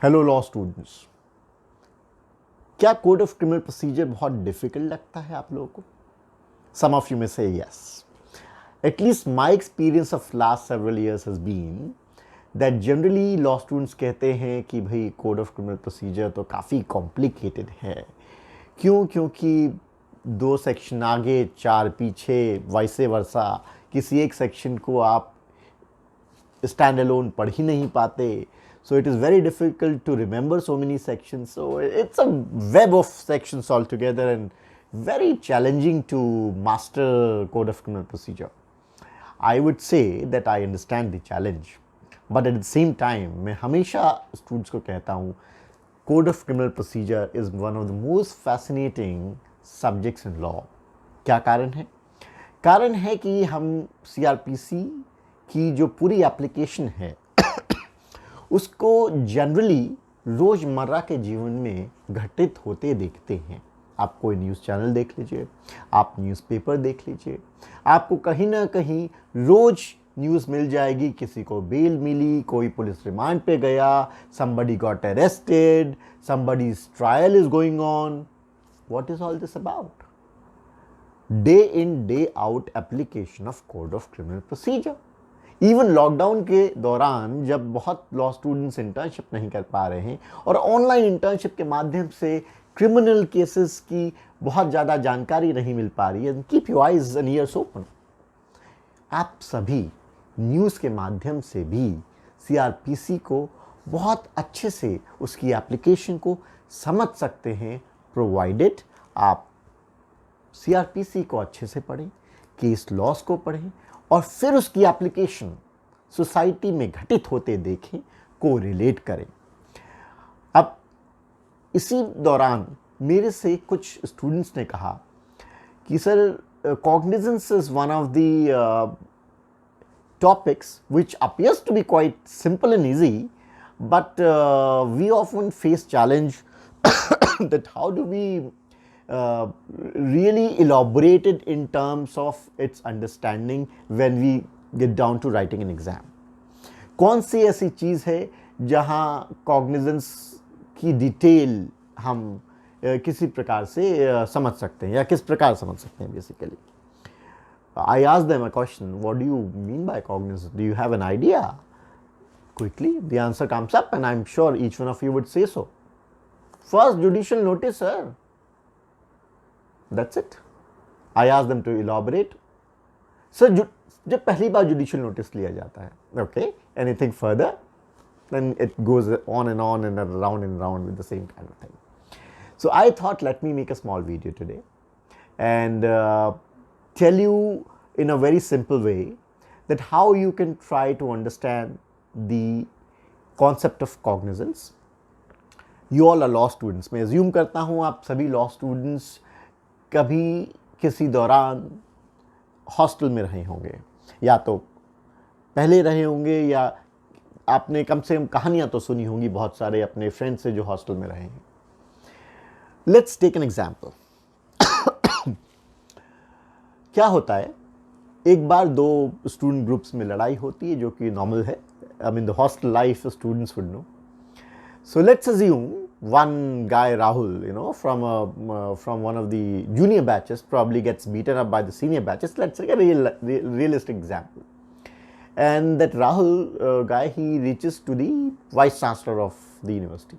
Hello law students, क्या code of criminal procedure बहुत difficult लगता है आप लोगों को? सम of you may say yes. At least my experience of last several years has been that generally law students कहते हैं कि भाई कोड ऑफ क्रिमिनल प्रोसीजर तो काफ़ी कॉम्प्लिकेटेड है. क्यों? क्योंकि 2 सेक्शन आगे 4 पीछे, वाइसे वर्सा. किसी एक सेक्शन को आप स्टैंड अलोन पढ़ ही नहीं पाते. So it is very difficult to remember so many sections. So it's a web of sections altogether and very challenging to master code of criminal procedure. I would say that I understand the challenge, but at the same time मैं हमेशा students को कहता हूँ code of criminal procedure is one of the most fascinating subjects in law. क्या कारण है? कारण है कि हम CRPC की जो पूरी एप्लीकेशन है उसको जनरली रोज़मर्रा के जीवन में घटित होते देखते हैं. आप कोई न्यूज़ चैनल देख लीजिए, आप न्यूज़पेपर देख लीजिए, आपको कहीं ना कहीं रोज़ न्यूज़ मिल जाएगी. किसी को बेल मिली, कोई पुलिस रिमांड पे गया, somebody got arrested, somebody's trial is going on. What is all this about? Day in, day out application of Code of Criminal Procedure. Even lockdown के दौरान जब बहुत लॉ स्टूडेंट्स इंटर्नशिप नहीं कर पा रहे हैं और ऑनलाइन इंटर्नशिप के माध्यम से क्रिमिनल केसेस की बहुत ज़्यादा जानकारी नहीं मिल पा रही है, keep your eyes and years open. आप सभी न्यूज़ के माध्यम से भी CRPC को बहुत अच्छे से उसकी एप्लीकेशन को समझ सकते हैं, प्रोवाइडेड आप CRPC को अच्छे से पढ़ें, केस लॉस को पढ़ें और फिर उसकी एप्लीकेशन सोसाइटी में घटित होते देखें, को रिलेट करें. अब इसी दौरान मेरे से कुछ स्टूडेंट्स ने कहा कि sir cognizance is one of the topics which appears to be quite simple and easy, but we often face challenge that how do we really elaborate it in terms of its understanding when we get down to writing an exam. कौन सी ऐसी चीज़ है जहाँ cognizance की detail हम किसी प्रकार से समझ सकते हैं या किस प्रकार समझ सकते हैं. Basically I asked them a question, what do you mean by cognizance? Do you have an idea? Quickly the answer comes up and I'm sure each one of you would say so. First judicial notice, sir. That's it. I asked them to elaborate. Sir, जब पहली बार judicial notice लिया जाता है, okay, anything further, then it goes on and around with the same kind of thing. So I thought, let me make a small video today and tell you in a very simple way that how you can try to understand the concept of cognizance. You all are law students. मैं assume करता हूँ आप सभी law students कभी किसी दौरान hostel में रहे होंगे, या तो पहले रहे होंगे या आपने कम से कम कहानियाँ तो सुनी होंगी बहुत सारे अपने फ्रेंड से जो हॉस्टल में रहे हैं. Let's take an example. क्या होता है, एक बार 2 स्टूडेंट ग्रुप्स में लड़ाई होती है जो कि नॉर्मल है. I mean the hostel life students would know. So let's assume one guy Rahul, from one of the junior batches probably gets beaten up by the senior batches. Let's take a realistic example. And that Rahul guy, he reaches to the vice chancellor of the university.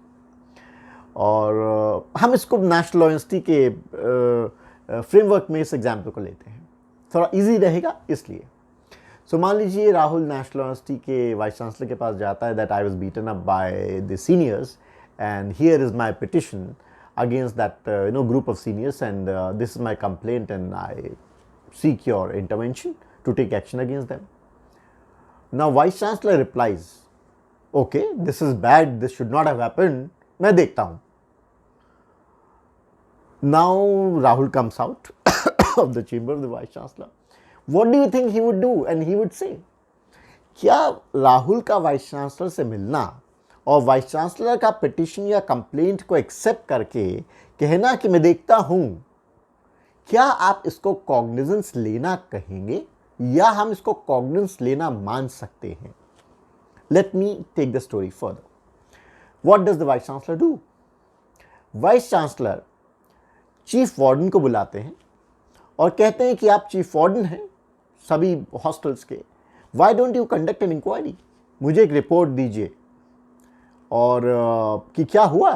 और हम इसको national law university के framework में इस example को लेते हैं, थोड़ा इजी रहेगा इसलिए. सो मान लीजिए राहुल नेशनल यूनिवर्सिटी के वाइस चांसलर के पास जाता है that I was beaten up by the seniors and here is my petition against that group of seniors and this is my complaint and I seek your intervention to take action against them. Now vice chancellor replies, okay this is bad, this should not have happened, मैं देखता हूं. Now Rahul comes out of the chamber of the vice chancellor. What do you think he would do? And he would say, क्या राहुल का vice chancellor से मिलना और vice chancellor का petition या कंप्लेंट को एक्सेप्ट करके कहना कि मैं देखता हूं, क्या आप इसको कॉग्निजेंस लेना कहेंगे या हम इसको कॉग्निजेंस लेना मान सकते हैं? Let me take the story further. What does the Vice Chancellor do? Vice Chancellor chief warden को बुलाते हैं और कहते हैं कि आप चीफ वार्डन हैं सभी हॉस्टल्स के, why don't you conduct an inquiry, मुझे एक रिपोर्ट दीजिए और कि क्या हुआ,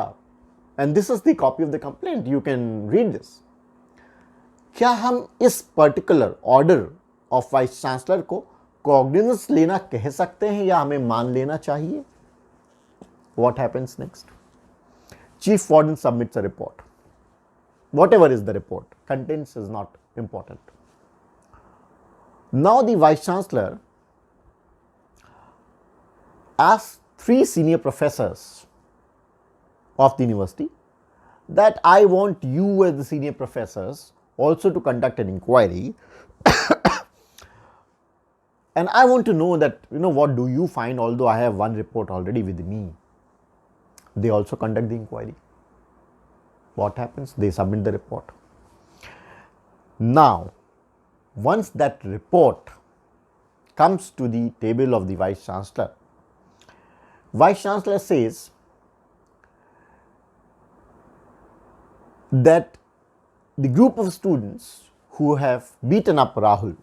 and this is the copy of the complaint, you can read this. क्या हम इस particular order of vice chancellor को कॉग्निजेंस लेना कह सकते हैं या हमें मान लेना चाहिए? What happens next? Chief warden submits a report, whatever is the report, contents is not important. Now the Vice Chancellor asks 3 senior professors of the university that I want you as the senior professors also to conduct an inquiry and I want to know that, what do you find, although I have one report already with me. They also conduct the inquiry. What happens? They submit the report. Now, once that report comes to the table of the Vice Chancellor, Vice Chancellor says that the group of students who have beaten up Rahul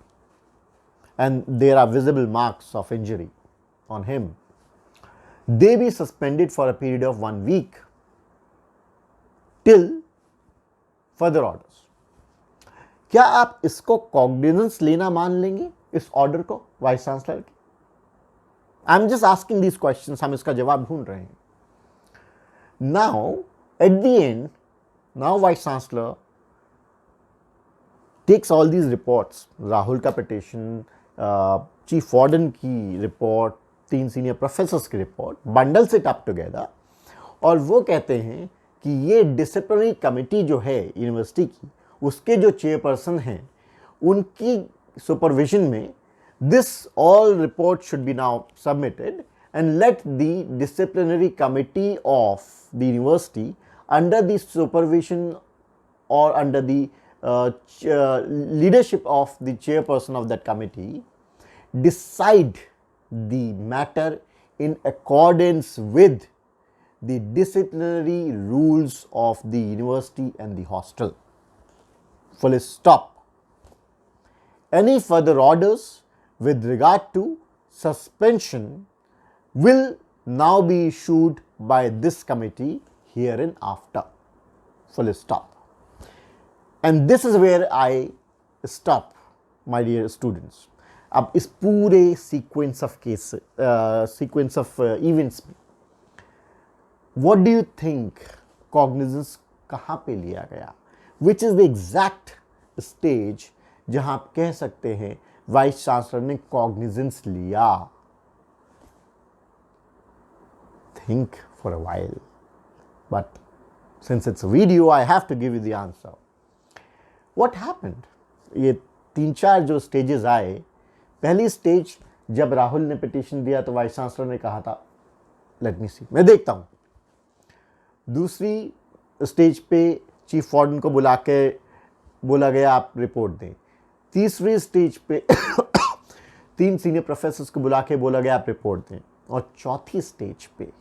and there are visible marks of injury on him, they be suspended for a period of 1 week till further orders. क्या आप इसको cognizance लेना मान लेंगे, इस order को vice chancellor की? I am just asking these questions, हम इसका जवाब ढूंढ रहे हैं। Now at the end, now vice chancellor takes all these reports, Rahul का पिटिशन, चीफ वार्डन की रिपोर्ट, 3 सीनियर प्रोफेसर्स की report, bundles it up together और वो कहते हैं कि ये डिसिप्लिनरी कमेटी जो है यूनिवर्सिटी की, उसके जो चेयरपर्सन हैं, उनकी सुपरविजन में this all report should be now submitted and let the disciplinary committee of the university under the supervision और under the leadership of the chairperson of that committee decide the matter in accordance with the disciplinary rules of the university and the hostel. Full stop. Any further orders with regard to suspension will now be issued by this committee hereinafter. Full stop. And this is where I stop, my dear students. अब इस पूरे sequence of events में what do you think cognizance कहाँ पे लिया गया? Which is the exact stage जहाँ आप कह सकते हैं वाइस चांसलर ने cognizance लिया? Think for a while, but since it's a video, I have to give you the answer. What happened? ये 3-4 जो स्टेजेस आए, पहली स्टेज जब राहुल ने पिटीशन दिया तो वाइस चांसलर ने कहा था लेट मी सी, मैं देखता हूँ। दूसरी स्टेज पे चीफ वार्डन को बुला के बोला गया आप रिपोर्ट दें। तीसरी स्टेज पे 3 सीनियर प्रोफेसर्स को बुला के बोला गया आप रिपोर्ट दें। और चौथी स्टेज पे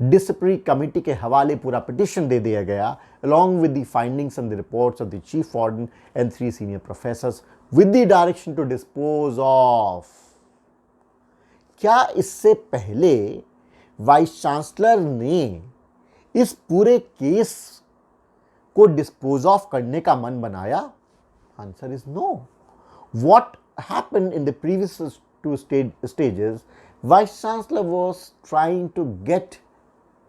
डिसिप्लिनरी कमेटी के हवाले पूरा पिटीशन दे दिया गया along with the findings and the reports of the chief warden and 3 senior professors with the direction to dispose of. क्या इससे पहले वाइस चांसलर ने इस पूरे केस को डिस्पोज ऑफ करने का मन बनाया? Answer is no. What happened in the previous 2 stages, Vice Chancellor was trying to get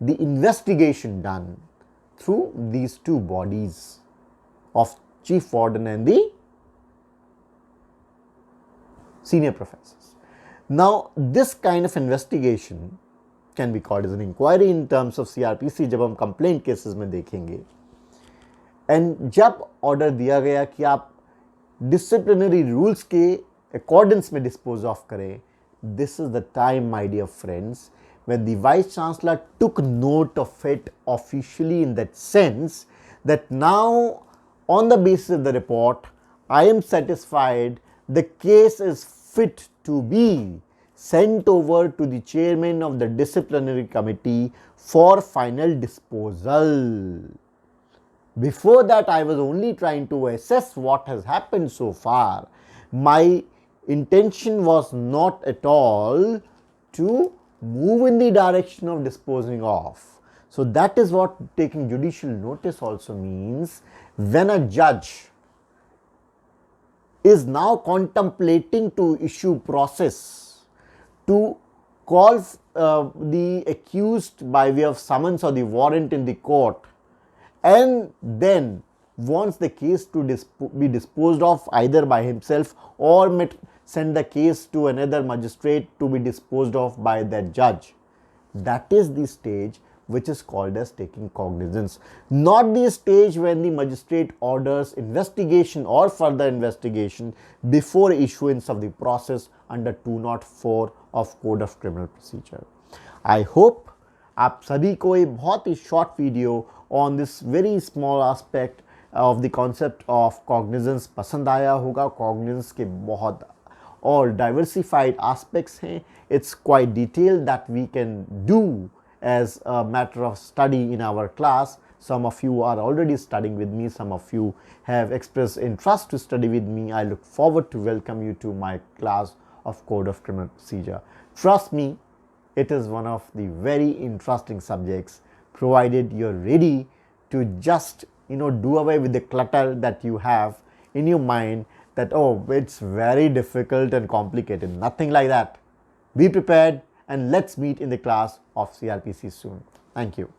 the investigation done through these 2 bodies of Chief Warden and the senior professors. Now, this kind of investigation can be called as an inquiry in terms of CRPC, जब हम complaint cases में देखेंगे। And जब order दिया गया कि आप disciplinary rules के accordance में dispose of करें, this is the time, my dear friends, when the Vice Chancellor took note of it officially in that sense that now on the basis of the report, I am satisfied the case is fit to be sent over to the chairman of the disciplinary committee for final disposal. Before that, I was only trying to assess what has happened so far. My intention was not at all to move in the direction of disposing of. So that is what taking judicial notice also means. When a judge is now contemplating to issue process to call the accused by way of summons or the warrant in the court, and then wants the case to be disposed of either by himself or send the case to another magistrate to be disposed of by that judge. That is the stage which is called as taking cognizance, not the stage when the magistrate orders investigation or further investigation before issuance of the process under 204 of Code of Criminal Procedure. I hope आप सभी को एक बहुत ही short video on this very small aspect of the concept of cognizance पसंद आया होगा. Cognizance के बहुत और डाइवर्सिफाइड एस्पेक्ट्स हैं. It's quite detail that we can do as a matter of study in our class. Some of you are already studying with me, some of you have expressed interest to study with me. I look forward to welcome you to my class of Code of Criminal Procedure. Trust me, it is one of the very interesting subjects, provided you're ready to just do away with the clutter that you have in your mind that, oh, it's very difficult and complicated. Nothing like that. Be prepared and let's meet in the class of CRPC soon. Thank you.